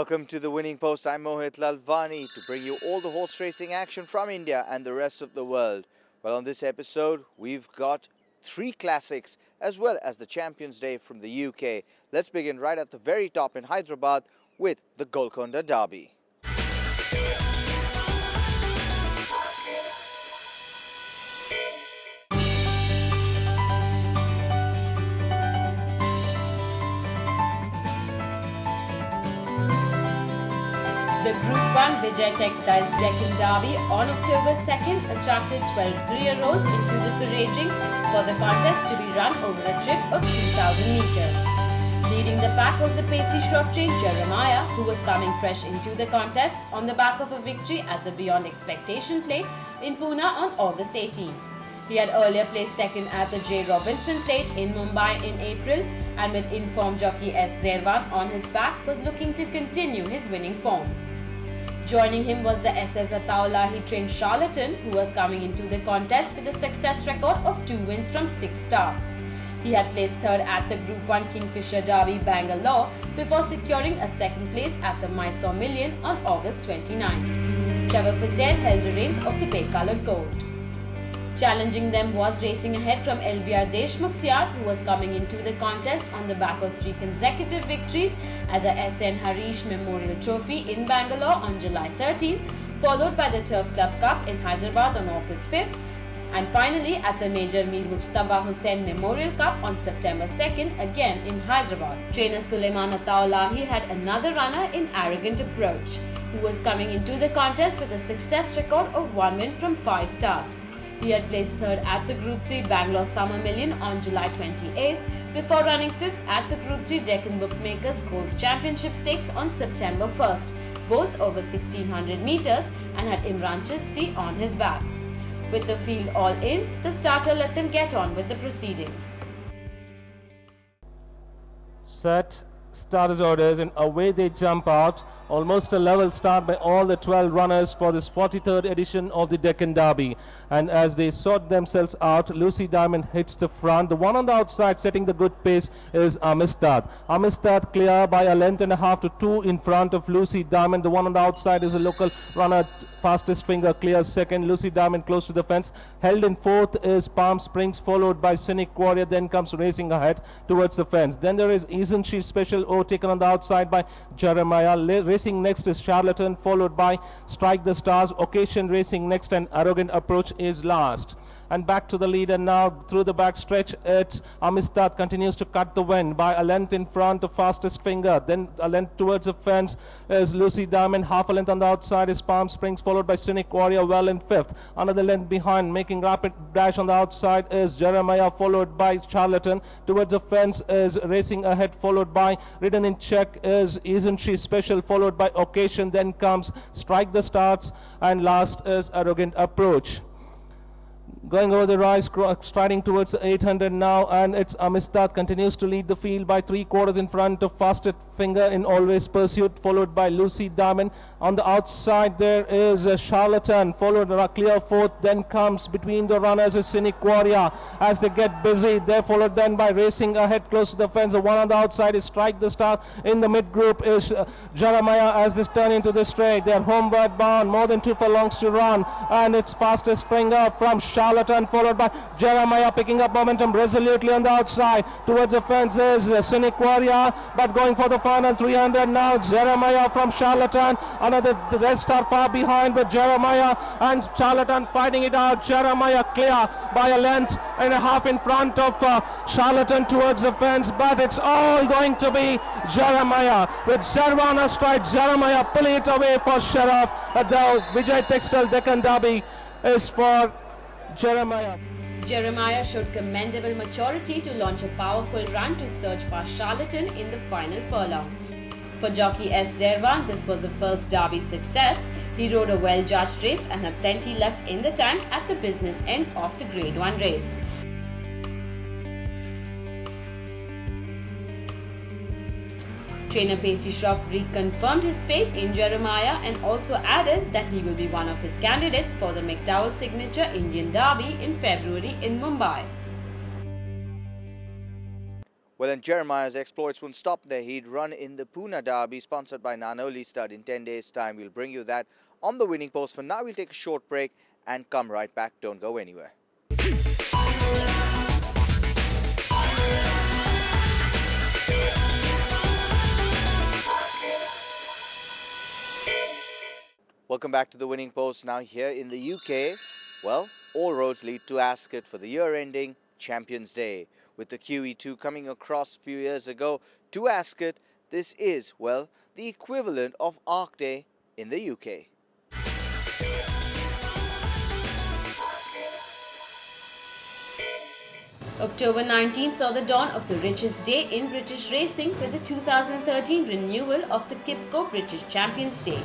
Welcome to the Winning Post. I'm Mohit Lalvani to bring you all the horse racing action from India and the rest of the world. Well, on this episode, we've got 3 classics as well as the Champions Day from the UK. Let's begin right at the very top in Hyderabad with the Golconda Derby. The Group 1 Vijay Textiles Deccan Derby on October 2nd attracted 12 3-year-olds into the parade ring for the contest to be run over a trip of 2,000 meters. Leading the pack was the pacey shroff-trained Jeremiah, who was coming fresh into the contest on the back of a victory at the Beyond Expectation Plate in Pune on August 18. He had earlier placed second at the J. Robinson Plate in Mumbai in April, and with informed jockey S. Zerwan on his back, was looking to continue his winning form. Joining him was the SS Ataulahi trained Charlatan, who was coming into the contest with a success record of 2 wins from 6 starts. He had placed third at the Group 1 Kingfisher Derby Bangalore before securing a second place at the Mysore Million on August 29. Trevor Patel held the reins of the bay-coloured colt. Challenging them was racing ahead from LVR Deshmukh's yard, who was coming into the contest on the back of 3 consecutive victories at the SN Harish Memorial Trophy in Bangalore on July 13, followed by the Turf Club Cup in Hyderabad on August 5th, and finally at the Major Mir Mujtaba Hussain Memorial Cup on September 2nd, again in Hyderabad. Trainer Suleiman Ataulahi had another runner in Arrogant Approach, who was coming into the contest with a success record of 1 win from 5 starts. He had placed third at the Group 3 Bangalore Summer Million on July 28th before running 5th at the Group 3 Deccan Bookmakers Golds Championship Stakes on September 1st, both over 1600 meters, and had Imran Chisti on his back. With the field all in, the starter let them get on with the proceedings. Set, starters orders, and away they jump out. Almost a level start by all the 12 runners for this 43rd edition of the Deccan Derby. And as they sort themselves out, Lucy Diamond hits the front. The one on the outside setting the good pace is Amistad. Amistad clear by a length and a half to 2 in front of Lucy Diamond. The one on the outside is a local runner, Fastest Finger clears second. Lucy Diamond close to the fence. Held in fourth is Palm Springs, followed by Cynic Warrior, then comes racing ahead towards the fence. Then there is Isn't She Special overtaken on the outside by Jeremiah. Racing next is Charlatan, followed by Strike the Stars. Occasion racing next, and Arrogant Approach is last. And back to the lead, and now through the back stretch, it's Amistad continues to cut the wind by a length in front of Fastest Finger. Then a length towards the fence is Lucy Diamond. Half a length on the outside is Palm Springs, followed by Cynic Warrior well in 5th. Another length behind, making rapid dash on the outside is Jeremiah, followed by Charlatan. Towards the fence is racing ahead, followed by Ridden in Check is Isn't She Special, followed by Occasion. Then comes Strike the Stars, and last is Arrogant Approach. Going over the rise, striding towards the 800 now, and it's Amistad continues to lead the field by 3/4 in front of Fastest Finger in Always Pursuit, followed by Lucy Diamond. On the outside there is a Charlatan, followed by a clear 4th. Then comes between the runners is Cynic Warrior as they get busy. They're followed then by racing ahead close to the fence. The one on the outside is Strike the Star. In the mid group is Jeremiah as they turn into the straight. They're homeward bound, more than 2 furlongs to run, and it's Fastest Finger from Charlatan, followed by Jeremiah picking up momentum resolutely on the outside. Towards the fence is Cynic Warrior, but going for the final 300 now. Jeremiah from Charlatan. The rest are far behind, but Jeremiah and Charlatan fighting it out. Jeremiah clear by a length and a half in front of Charlatan towards the fence, but it's all going to be Jeremiah. With Zerwan astride, Jeremiah pulling it away for Sheriff. The Vijay Textiles Deccan Derby is for Jeremiah. Jeremiah showed commendable maturity to launch a powerful run to surge past Charlatan in the final furlong. For jockey S. Zerwan, this was a first Derby success. He rode a well-judged race and had plenty left in the tank at the business end of the Grade 1 race. Trainer Pacey Shroff reconfirmed his faith in Jeremiah and also added that he will be one of his candidates for the McDowell Signature Indian Derby in February in Mumbai. Well, and Jeremiah's exploits wouldn't stop there. He'd run in the Pune Derby, sponsored by Nanoli Stud, in 10 days' time. We'll bring you that on the winning post. For now, we'll take a short break and come right back. Don't go anywhere. Welcome back to the winning post. Now here in the UK, well, all roads lead to Ascot for the year-ending Champions Day. With the QE2 coming across a few years ago to Ascot, this is, well, the equivalent of Arc Day in the UK. October 19 saw the dawn of the richest day in British racing with the 2013 renewal of the Kipco British Champions Day.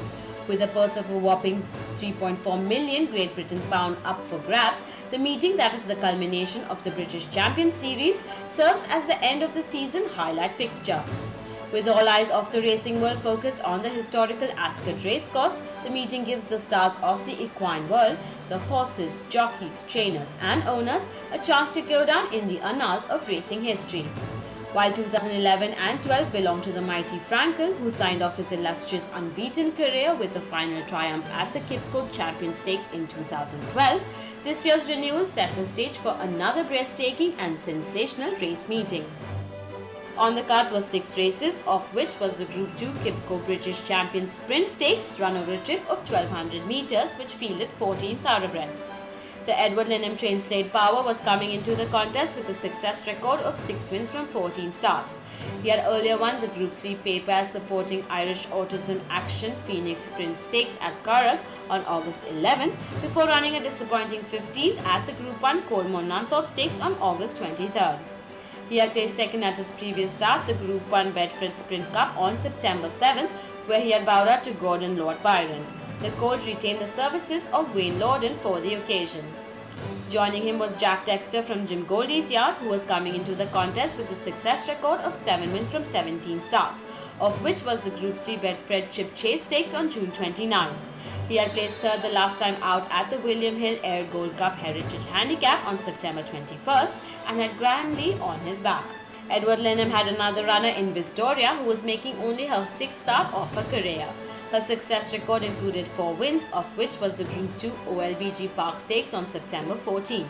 With a purse of a whopping 3.4 million Great Britain pound up for grabs, the meeting that is the culmination of the British Champions Series serves as the end of the season highlight fixture. With all eyes of the racing world focused on the historical Ascot racecourse, the meeting gives the stars of the equine world, the horses, jockeys, trainers and owners, a chance to go down in the annals of racing history. While 2011 and 12 belong to the mighty Frankel, who signed off his illustrious unbeaten career with the final triumph at the Kipco Champion Stakes in 2012, this year's renewal set the stage for another breathtaking and sensational race meeting. On the cards were 6 races, of which was the Group 2 Kipco British Champions Sprint Stakes run over a trip of 1200 metres, which fielded 14 thoroughbreds. The Edward Lenham trained Slade Power was coming into the contest with a success record of 6 wins from 14 starts. He had earlier won the Group 3 PayPal supporting Irish Autism Action Phoenix Sprint Stakes at Curragh on August 11 before running a disappointing 15th at the Group 1 Coldmore Nunthorpe Stakes on August 23rd. He had placed second at his previous start, the Group 1 Bedford Sprint Cup on September 7th, where he had bowed out to Gordon Lord Byron. The coach retained the services of Wayne Lorden for the occasion. Joining him was Jack Dexter from Jim Goldie's yard, who was coming into the contest with a success record of 7 wins from 17 starts, of which was the Group 3 Bedford Chip Chase Stakes on June 29th. He had placed third the last time out at the William Hill Air Gold Cup Heritage Handicap on September 21st and had Graham Lee on his back. Edward Lenham had another runner in Victoria, who was making only her 6th start of her career. Her success record included 4 wins, of which was the Group 2 OLBG Park Stakes on September 14th.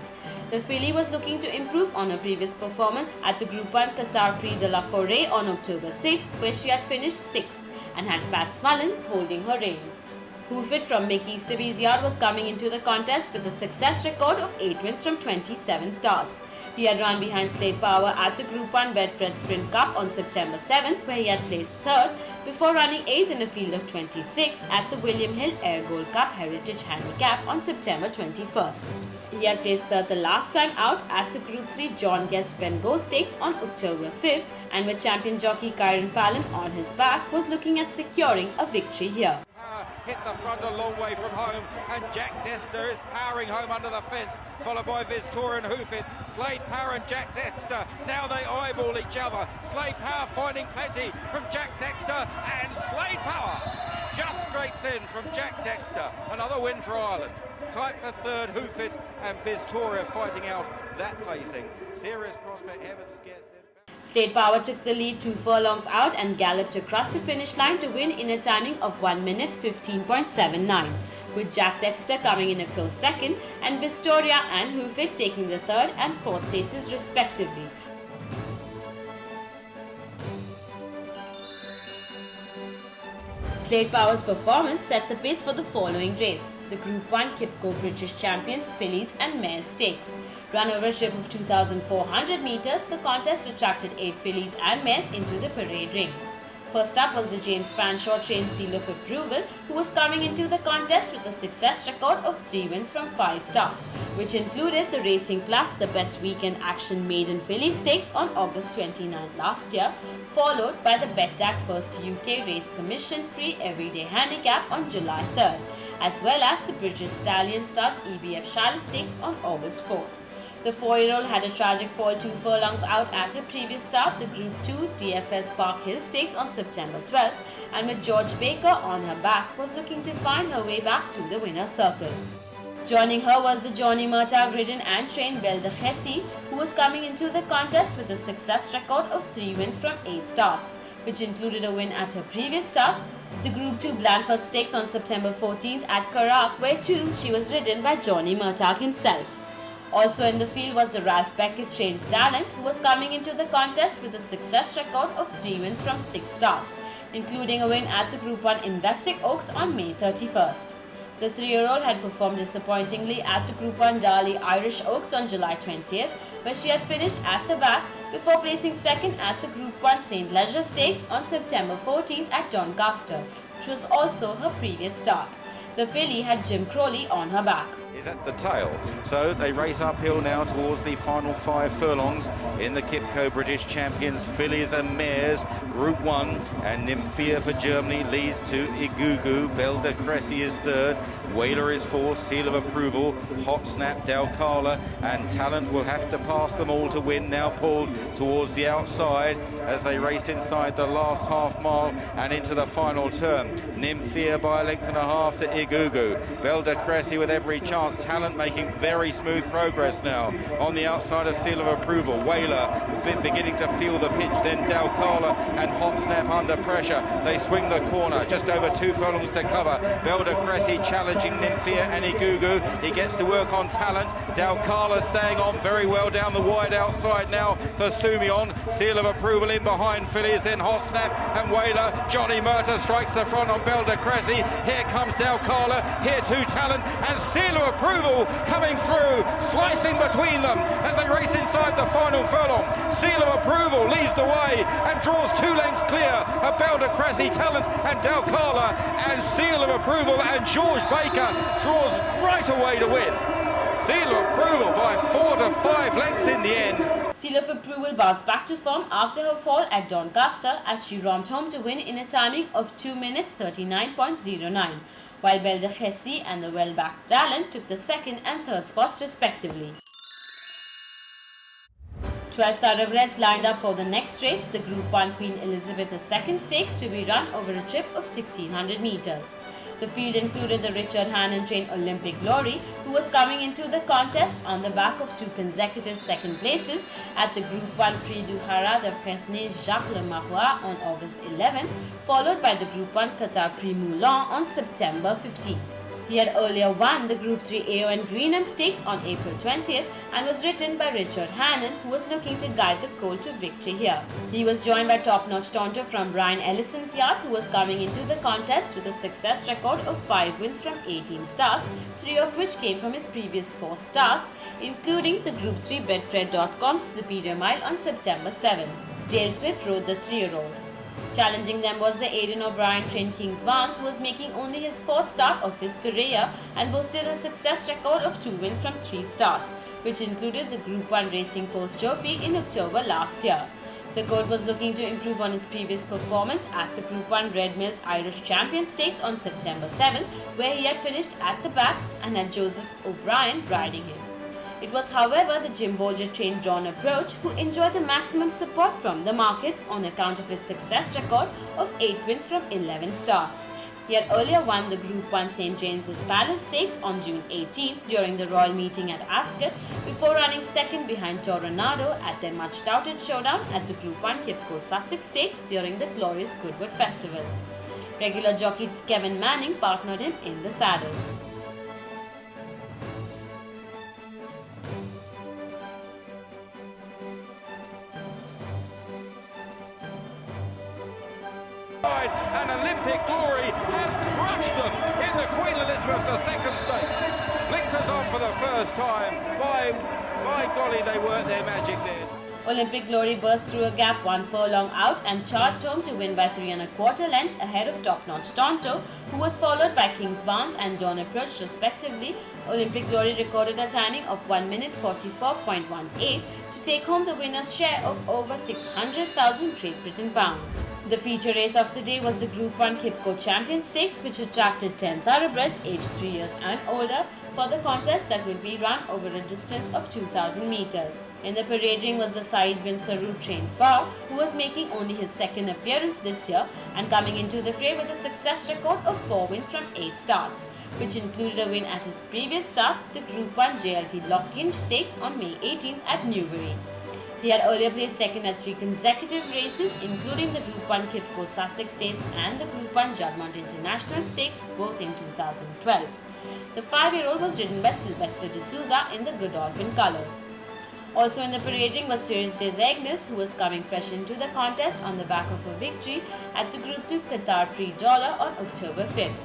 The filly was looking to improve on her previous performance at the Group 1 Qatar Prix de la Forêt on October 6th, where she had finished 6th and had Pat Smullen holding her reins. Hoofit from Mick Easterby's yard was coming into the contest with a success record of 8 wins from 27 starts. He had run behind Slade Power at the Group 1 Bedford Sprint Cup on September 7th, where he had placed third, before running 8th in a field of 26 at the William Hill Air Gold Cup Heritage Handicap on September 21st. He had placed third the last time out at the Group 3 John Guest Bengo Stakes on October 5th, and with champion jockey Kyron Fallon on his back, was looking at securing a victory here. Hit the front a long way from home, and Jack Dexter is powering home under the fence, followed by Victoria and Hoofit. Slade Power and Jack Dexter, now they eyeball each other. Slade Power finding plenty from Jack Dexter, and Slade Power just scrapes in from Jack Dexter. Another win for Ireland. Tight for third, Hoofit and Victoria fighting out that placing. Serious prospect, Evans gets it. Slade Power took the lead 2 furlongs out and galloped across the finish line to win in a timing of 1 minute 15.79, with Jack Dexter coming in a close second and Victoria and Hoofit taking the third and fourth places respectively. Slade Power's performance set the pace for the following race, the Group 1 Kipco British Champions Fillies and Mares Stakes. Run over a trip of 2,400 metres, the contest attracted 8 fillies and mares into the parade ring. First up was the James Fanshawe trained seal of approval, who was coming into the contest with a success record of 3 wins from 5 starts, which included the Racing Plus, the Best Weekend Action Maiden Filly Stakes on August 29th last year, followed by the BetTAC First UK Race Commission Free Everyday Handicap on July 3rd, as well as the British Stallion Starts EBF Charlotte Stakes on August 4th. The 4-year-old had a tragic fall 2 furlongs out at her previous start, the Group 2 DFS Park Hill Stakes on September 12th, and with George Baker on her back, was looking to find her way back to the winner's circle. Joining her was the Johnny Murtagh ridden and trained Belle de Hesse, who was coming into the contest with a success record of 3 wins from 8 starts, which included a win at her previous start, the Group 2 Blandford Stakes on September 14th at Cork, where too she was ridden by Johnny Murtagh himself. Also in the field was the Ralph Beckett trained Talent, who was coming into the contest with a success record of 3 wins from 6 starts, including a win at the Group 1 Investec Oaks on May 31st. The 3-year-old had performed disappointingly at the Group 1 Darley Irish Oaks on July 20th, where she had finished at the back before placing second at the Group 1 St. Leger Stakes on September 14th at Doncaster, which was also her previous start. The filly had Jim Crowley on her back. Is at the tail, so they race uphill now towards the final 5 furlongs in the Kipco British Champions fillies and mares Group 1, and Nymphia for Germany leads to Igugu. Belle de Cressy is third, Whaler is fourth, Seal of Approval, Hot Snap, Dalcala and Talent will have to pass them all to win, now pulled towards the outside as they race inside the last half mile and into the final turn. Nymphia by a length and a half to Igugu. Belle de Cressy with every chance. Talent making very smooth progress now on the outside of Seal of Approval. Whaler beginning to feel the pitch, then Dalcala and Hot Snap under pressure. They swing the corner, just over 2 furlongs to cover. Belle de Cressy challenging Nymphia and Igugu. He gets to work on Talent. Dalcala staying on very well down the wide outside now for Sumion. Seal of Approval in behind fillies, then Hot Snap and Whaler. Johnny Murtagh strikes the front on Belle de Cressy. Here comes Dalcala, here too Talent, and Seal of Approval coming through, slicing between them as they race inside the final furlong. Seal of Approval leads the way and draws 2 lengths clear of Belle de Cressy, Talent and Dalcala, and Seal of Approval and George Baker draws right away to win. Seal of Approval by 4 to 5 lengths in the end. Seal of Approval bounced back to form after her fall at Doncaster as she romped home to win in a timing of 2 minutes 39.09, while Belle de Hesse and the well-backed Talent took the 2nd and 3rd spots respectively. 12 thoroughbreds lined up for the next race, the Group 1 Queen Elizabeth II Stakes, to be run over a trip of 1600 metres. The field included the Richard Hannon trained Olympic Glory, who was coming into the contest on the back of 2 consecutive second places at the Group 1 Prix du Haras de Fresnay Jacques Le Marois on August 11, followed by the Group 1 Qatar Prix Moulin on September 15. He had earlier won the Group 3 AON Greenham Stakes on April 20th and was ridden by Richard Hannon, who was looking to guide the colt to victory here. He was joined by top-notch taunter from Brian Ellison's yard, who was coming into the contest with a success record of 5 wins from 18 starts, 3 of which came from his previous 4 starts, including the Group 3 Betfred.com's Superior Mile on September 7. Dale Swift rode the 3-year-old. Challenging them was the Aidan O'Brien trained Kings Barnes, who was making only his 4th start of his career and boasted a success record of 2 wins from 3 starts, which included the Group 1 Racing Post Trophy in October last year. The colt was looking to improve on his previous performance at the Group 1 Red Mills Irish Champion Stakes on September 7, where he had finished at the back and had Joseph O'Brien riding him. It was, however, the Jim Bolger trained John Approach who enjoyed the maximum support from the markets on account of his success record of 8 wins from 11 starts. He had earlier won the Group 1 St. James's Palace Stakes on June 18th during the Royal Meeting at Ascot, before running second behind Toronado at their much-touted showdown at the Group 1 Kipco Sussex Stakes during the glorious Goodwood Festival. Regular jockey Kevin Manning partnered him in the saddle. And Olympic Glory has crushed them in the Queen Elizabeth II Stakes. Blinkers on for the first time. By golly, they worked their magic there. Olympic Glory burst through a gap 1 furlong out and charged home to win by 3 1/4 lengths ahead of top-notch Tonto, who was followed by Kings Barnes and Dawn Approach respectively. Olympic Glory recorded a timing of 1 minute 44.18 to take home the winner's share of over 600,000 Great Britain pound. The feature race of the day was the Group 1 Kipco Champion Stakes, which attracted 10 thoroughbreds aged 3 years and older, for the contest that will be run over a distance of 2,000 meters. In the parade ring was the side Mysore trained Far, who was making only his second appearance this year and coming into the fray with a success record of 4 wins from 8 starts, which included a win at his previous start, the Group 1 JLT Lock-in Stakes on May 18th at Newbury. He had earlier placed second at 3 consecutive races, including the Group 1 Kipco Sussex Stakes and the Group 1 Juddmonte International Stakes, both in 2012. The 5-year-old was ridden by Sylvester D'Souza in the Godolphin colours. Also in the parade ring was Cirrus des Aigles, who was coming fresh into the contest on the back of a victory at the Group 2 Qatar Prix Dollar on October 5th.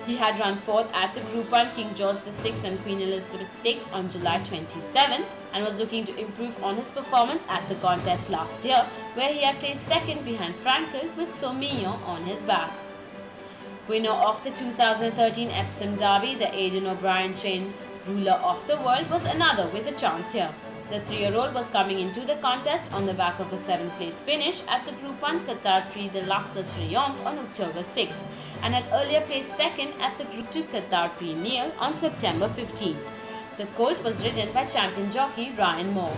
He had run 4th at the Group 1 King George VI and Queen Elizabeth Stakes on July 27th and was looking to improve on his performance at the contest last year, where he had placed second behind Frankel with Saumillon on his back. Winner of the 2013 Epsom Derby, the Aidan O'Brien trained Ruler of the World, was another with a chance here. The 3-year-old was coming into the contest on the back of a 7th place finish at the Group 1 Qatar Prix de l'Arc de Triomphe on October 6th and had earlier placed second at the Group 2 Qatar Prix Neil on September 15th. The colt was ridden by champion jockey Ryan Moore.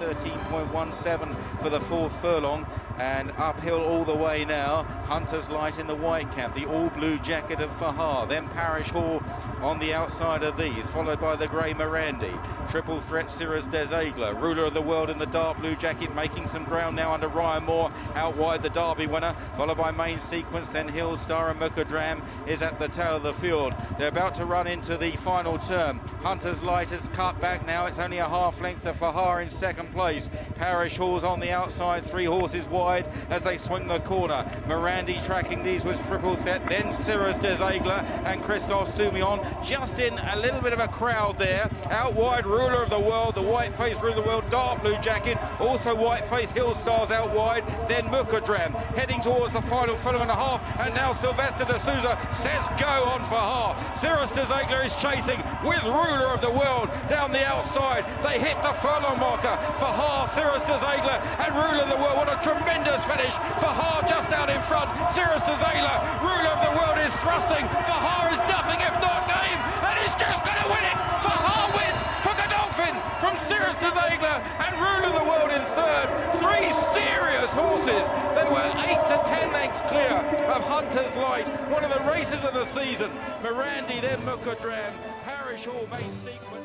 13.17 for the 4th furlong and uphill all the way now. Hunter's Light in the white cap, the all-blue jacket of Fahar, then Parish Hall on the outside of these, followed by the grey Morandi. Triple threat Cirrus des Aigles, Ruler of the World in the dark blue jacket, making some ground now under Ryan Moore, out wide the Derby winner, followed by Main Sequence, then Hillstar and Mukadram is at the tail of the field. They're about to run into the final turn. Hunter's Light has cut back now, it's only a half length to Fahar in second place. Parish Hall's on the outside, 3 horses wide as they swing the corner. Morandi tracking these with triple threat, then Cirrus des Aigles and Christophe Soumillon just in a little bit of a crowd there. Out wide Ruler of the World, the white-faced Ruler of the World, dark blue jacket, also white-faced Hillstars out wide, then Mukadram heading towards the final furlong and a half, and now Sylvester D'Souza says go on Fahar. Cirrus des Aigles is chasing with Ruler of the World down the outside. They hit the furlong marker. Fahar, Cirrus des Aigles and Ruler of the World. What a tremendous finish. Fahar just out in front. Cirrus des Aigles, Ruler of the World is thrusting. Fahar is nothing if not game, and he's just going to win it. Fahar wins for Godolphin from Cirrus des Aigles and Ruler of the World in third. 3 serious horses. They were 8 to 10 lengths clear of Hunter's Light, one of the races of the season. Morandi, then Mukadram, Parish Hall, Main Sequence.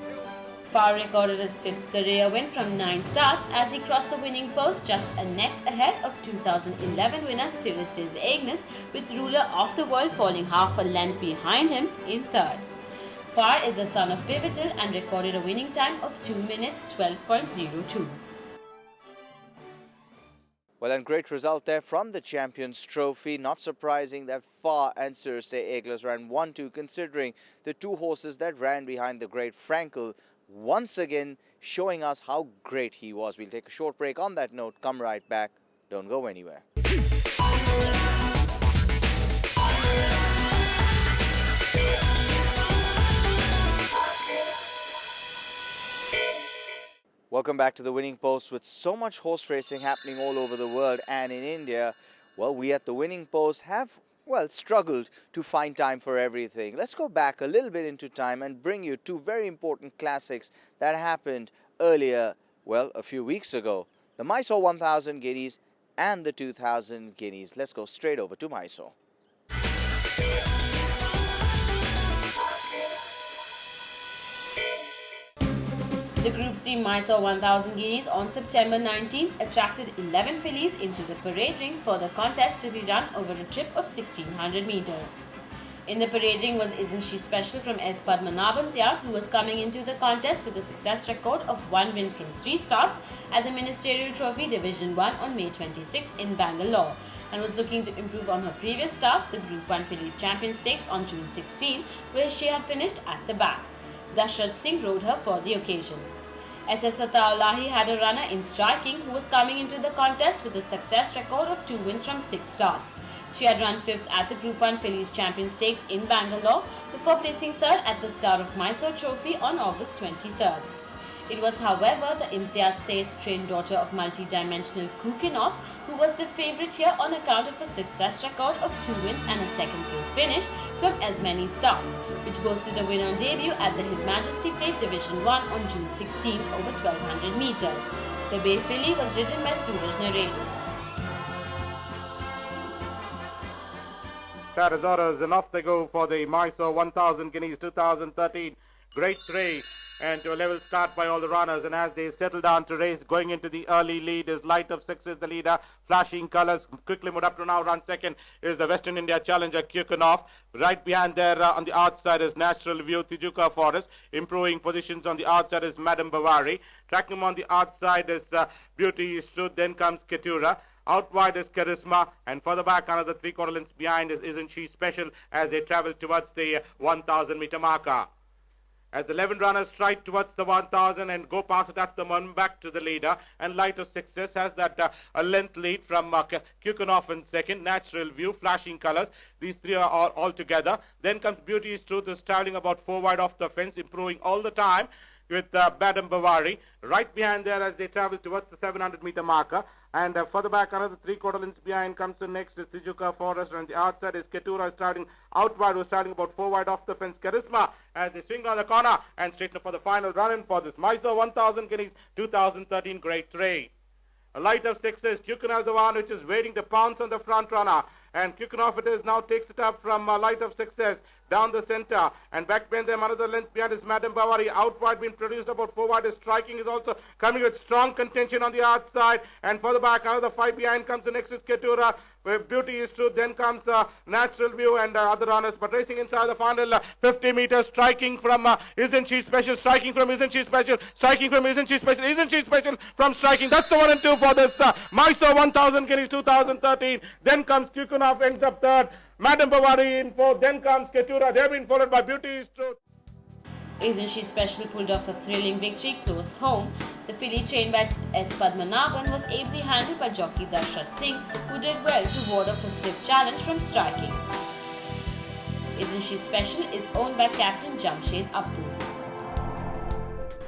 Far recorded his 5th career win from 9 starts as he crossed the winning post just a neck ahead of 2011 winner Cirrus des Aigles, with Ruler of the World falling half a length behind him in third. Far is the son of Pivotal and recorded a winning time of 2 minutes 12.02. Well, and great result there from the Champions Trophy. Not surprising that Far and Cirrus des Aigles ran 1-2, considering the 2 horses that ran behind the great Frankel, once again showing us how great he was. We'll take a short break on that note, come right back. Don't go anywhere. Welcome back to the Winning Post. With so much horse racing happening all over the world and in India, well, we at the Winning Post have, well, struggled to find time for everything. Let's go back a little bit into time and bring you 2 very important classics that happened earlier, well, a few weeks ago. The Mysore 1000 Guineas and the 2000 Guineas. Let's go straight over to Mysore. The Group 3 Mysore 1000 Guineas on September 19th attracted 11 fillies into the parade ring for the contest to be run over a trip of 1600 meters. In the parade ring was Isn't She Special from S. Padmanabhan's yard, who was coming into the contest with a success record of 1 win from 3 starts at the Ministerial Trophy Division 1 on May 26 in Bangalore, and was looking to improve on her previous start, the Group 1 Fillies Champion Stakes on June 16, where she had finished at the back. Dashrath Singh rode her for the occasion. SS Ataulahi had a runner in striking who was coming into the contest with a success record of 2 wins from 6 starts. She had run 5th at the Group 1 Fillies Champion Stakes in Bangalore before placing 3rd at the start of Mysore Trophy on August 23rd. It was, however, the Imtiaz Saith trained daughter of multi-dimensional Kukinov who was the favourite here on account of a success record of 2 wins and a second place finish from as many starts, which boasted a win on debut at the His Majesty Plate Division 1 on June 16th over 1200 metres. The Bay filly was ridden by Suraj Naredi. Status orders and off they go for the Mysore 1000 Guineas 2013 Grade 3, and to a level start by all the runners, and as they settle down to race, going into the early lead is Light of Success, the leader, flashing colours, quickly moved up to now run second is the Western India challenger Kukinov. Right behind there on the outside is Natural View, Tijuca Forest. Improving positions on the outside is Madam Bavari. Tracking him on the outside is Beauty is Truth, then comes Ketura. Out wide is Charisma, and further back another 3/4 lengths behind is Isn't She Special as they travel towards the 1000 meter marker. As the 11 runners stride towards the 1000 and go past it at the moment, back to the leader, and Light of Success has that a length lead from Kukinov in second, Natural View, Flashing Colours. These three are all together. Then comes Beauty is Truth, is travelling about 4 wide off the fence, improving all the time with Madam Bavari. Right behind there as they travel towards the 700 meter marker. And further back another 3/4 lengths behind comes in next is Tijuca Forest, and the outside is Ketura starting out wide, who's starting about 4 wide off the fence. Charisma as they swing around the corner and straighten up for the final run-in for this Mysore 1000 Guineas 2013 Grade 3. A Light of Success, Kukinov the one which is waiting to pounce on the front runner. And Kukinov it is now takes it up from Light of Success down the centre, and back behind them another length behind is Madam Bavari. Out wide being produced about 4 wide. Is Striking is also coming with strong contention on the outside, and further back another 5 behind comes the next is Ketura, where Beauty is Truth, then comes Natural View and other runners, but racing inside the final 50 meters. Striking from Isn't She Special, striking from Isn't She Special, striking from Isn't She Special, Isn't She Special from Striking. That's the 1 and 2 for this Mysore 1000 Guineas 2013. Then comes Kukinov, ends up third. Madam Bavari in fourth, then comes Ketura. They have been followed by Beauty is Truth. Isn't She Special pulled off a thrilling victory close home. The filly trained by S. Padmanabhan was ably handled by jockey Darshat Singh, who did well to ward off a stiff challenge from Striking. Isn't She Special is owned by Captain Jamshed Appu.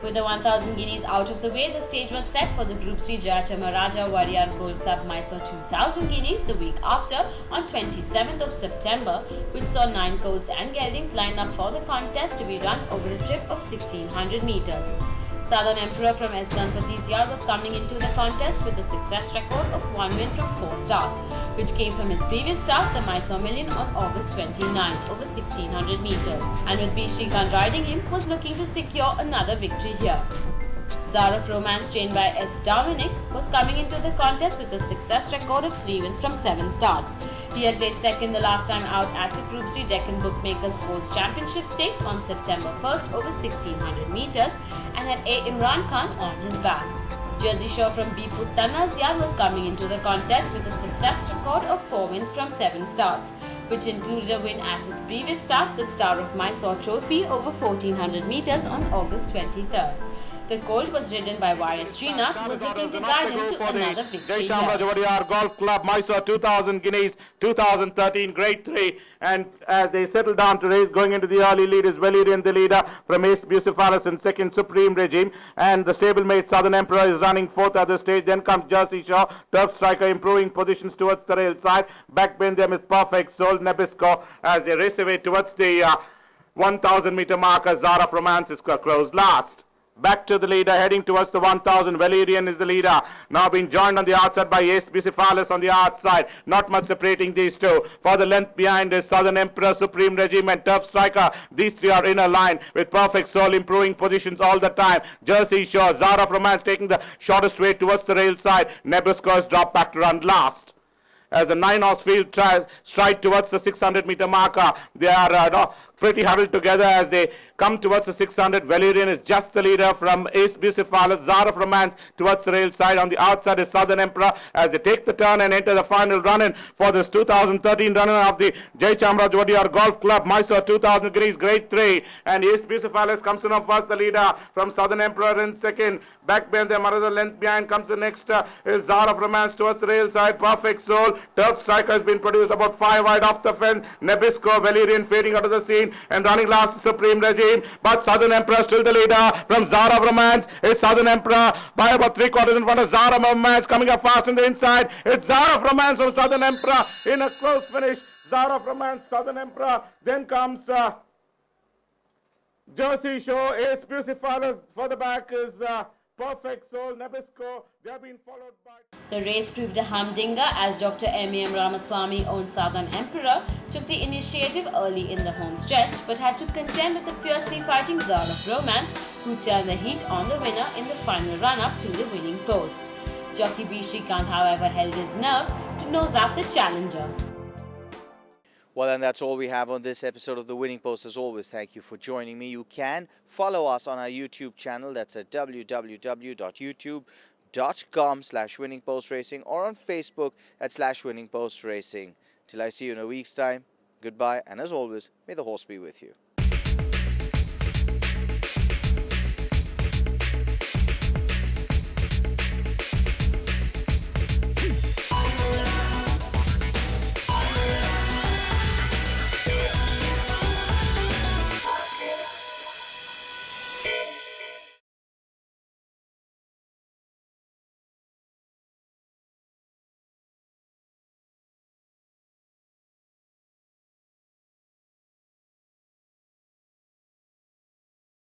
With the 1000 Guineas out of the way, the stage was set for the Group 3 Jayachamaraja Warrior Gold Club Mysore 2000 Guineas the week after on 27th of September, which saw 9 colts and geldings line up for the contest to be run over a trip of 1600 metres. Southern Emperor from S. Ganpati's yard was coming into the contest with a success record of 1 win from 4 starts, which came from his previous start, the Mysore Million, on August 29th over 1600 metres, and with B. Shrikant riding him, was looking to secure another victory here. Czar of Romance, trained by S. Dominic, was coming into the contest with a success record of 3 wins from 7 starts. He had placed second the last time out at the Group 3 Deccan Bookmakers Sports Championship Stakes on September 1st over 1600 metres and had A. Imran Khan on his back. Jersey Shore from B. Puttanna's yard was coming into the contest with a success record of 4 wins from 7 starts, which included a win at his previous start, the Star of Mysore Trophy, over 1400 metres on August 23rd. The colt was ridden by Y.S. Srinath, who was looking to guide him to another victory. Jayachamaraja Golf Club Mysore 2000 Guineas 2013 Grade 3, and as they settle down to race, going into the early lead is Valerian, the leader, from Ace Bucephalus in second, Supreme Regime, and the stablemate Southern Emperor is running fourth at the stage. Then comes Jersey Shore, Turf Striker improving positions towards the rail side. Back behind them is Perfect Soul, Nabisco, as they race away towards the 1000 meter marker. Zara of Romance is closed last. Back to the leader, heading towards the 1000. Valerian is the leader, now being joined on the outside by Ace Bucephalus on the outside. Not much separating these two. For the length behind is Southern Emperor, Supreme Regime and Turf Striker. These three are in a line with Perfect Soul improving positions all the time. Jersey Shore, Zara of Romance taking the shortest way towards the rail side. Nebusco is dropped back to run last. As the 9-horse field stride towards the 600 meter marker, they are pretty huddled together as they come towards the 600. Valerian is just the leader from Ace Bucephalus. Czar of Romance towards the rail side. On the outside is Southern Emperor as they take the turn and enter the final run-in for this 2013 run-in of the Jayachamaraja Golf Club Mysore 2000 Guineas Grade 3. And Ace Bucephalus comes in first, the leader from Southern Emperor in second. Back behind them, another length behind comes the next is Czar of Romance towards the rail side. Perfect Soul. Turf Striker has been produced about 5 wide off the fence. Nabisco, Valerian fading out of the scene. and running last Supreme Regime, but Southern Emperor still the leader from Zara of Romance. It's Southern Emperor by about 3/4 in front of Zara of Romance, coming up fast in the inside. It's Zara of Romance from Southern Emperor in a close finish. Zara of Romance, Southern Emperor. Then comes Jersey Show. Ace Bucephalus for the back is Perfect Soul, Nabisco. They have been followed by... The race proved a humdinger as Dr. M.A.M. Ramaswamy owned Southern Emperor took the initiative early in the home stretch but had to contend with the fiercely fighting Zara of Romance, who turned the heat on the winner in the final run-up to the winning post. Jockey B. Shrikant, however, held his nerve to nose out the challenger. Well, and that's all we have on this episode of The Winning Post. As always, thank you for joining me. You can follow us on our YouTube channel. That's at www.youtube.com/winningpostracing or on Facebook at /winningpostracing. Till I see you in a week's time, goodbye, and as always, may the horse be with you.